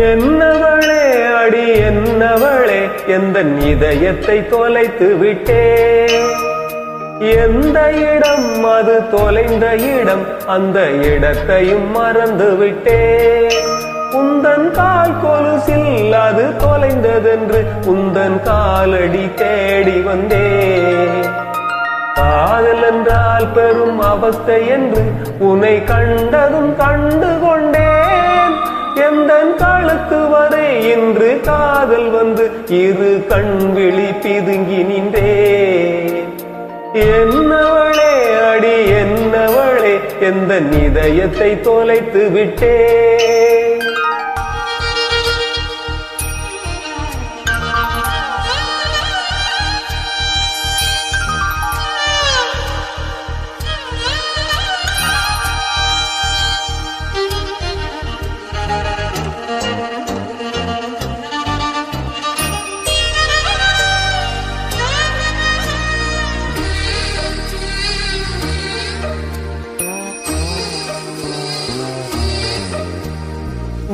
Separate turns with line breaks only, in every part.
என்னவளே அடி என்னவளே எந்தன் இதயத்தை தொலைத்து விட்டே. எந்த இடம் அது தொலைந்த இடம், அந்த இடத்தையும் மறந்து விட்டே. உந்தன் கால் கொலுசில் அது தொலைந்ததென்று உந்தன் காலடி தேடி வந்தே. காதல் என்றால் பெரும் அவஸ்தை என்று உன்னை கண்டதும் கண்டு கொண்டேன். எந்தன் காலத்து வரை இன்று காதல் வந்து இரு கண்விழி பிதுங்கி நின்றேன். என்னவளே அடி என்னவளே எந்தன் இதயத்தை தொலைத்து விட்டே.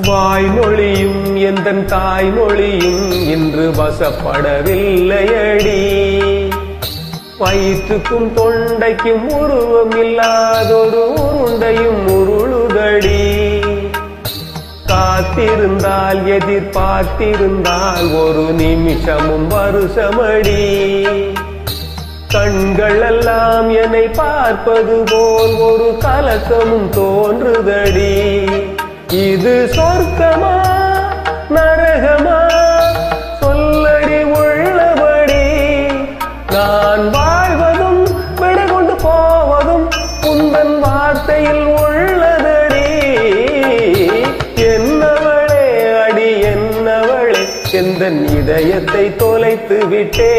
வாய்மொழியும் எந்தன் தாய்மொழியும் இன்று வசப்படவில்லையடி. வயிற்றுக்கும் தொண்டைக்கும் உருவம் இல்லாதொரு உருண்டையும் உருளுதடி. காத்திருந்தால் எதிர்பார்த்திருந்தால் ஒரு நிமிஷமும் வருஷமடி. கண்கள் எல்லாம் என்னை பார்ப்பது போல் ஒரு கலக்கமும் தோன்றுதடி. இது சொர்க்கமா நரகமா சொல்லடி உள்ளபடி. நான் வாழ்வதும் விடை கொண்டு போவதும் உந்தன் வார்த்தையில் உள்ளதடி. என்னவளே அடி என்னவளே எந்தன் இதயத்தை தொலைத்து விட்டே.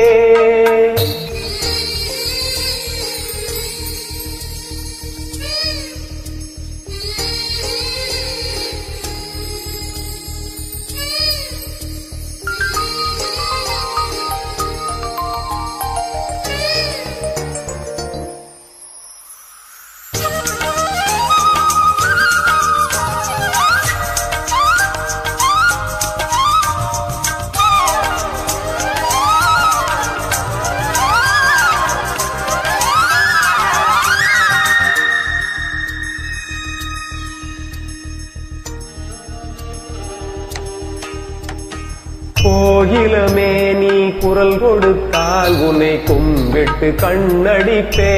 கோயிலமே நீ குரல் கொடுத்தால் உன்னை கும்பிட்டு கண்ணடிப்பே.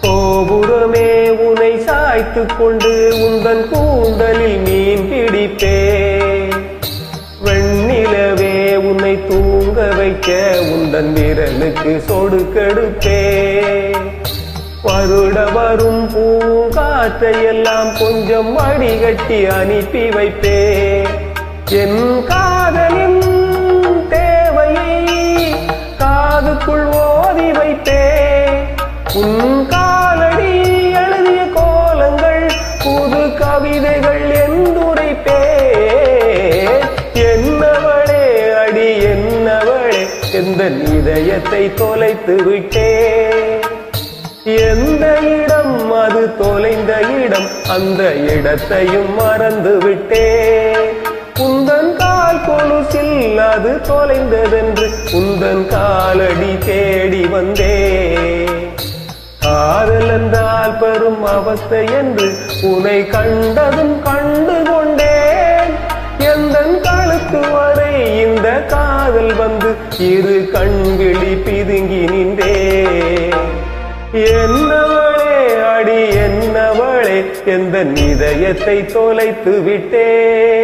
கோபுரமே உன்னை சாய்த்து கொண்டு உந்தன் கூந்தலில் மீன் பிடிப்பே. வெண்ணிலவே உன்னை தூங்க வைக்க உந்தன் விரலுக்கு சொடுக்கெடுப்பே. வருட வரும் பூங்காற்றையெல்லாம் கொஞ்சம் வடிகட்டி அனுப்பி வைப்பே. என் காதலின் தேவையை காதுக்குள் ஓதி வைத்தே. உன் காலடி எழுதிய கோலங்கள் புது கவிதைகள் என்றுரைப்பே. என்னவளே அடி என்னவளே எந்தன் இதயத்தை தொலைத்து விட்டே. எந்த இடம் அது தொலைந்த இடம், அந்த இடத்தையும் மறந்து விட்டே. உந்தன் கால் கொலுசில் அது தொலைந்ததென்று உந்தன் காலடி தேடி வந்தே. காதல் என்றால் பெரும் அவஸ்தை என்று உன்னை கண்டதும் கண்டு கொண்டேன். எந்தன் கழுத்து வரை இந்த காதல் வந்து இரு கண்விழி பிதுங்கி நின்றே. என்னவளே அடி என்னவளே எந்த இதயத்தை தொலைத்து விட்டேன்.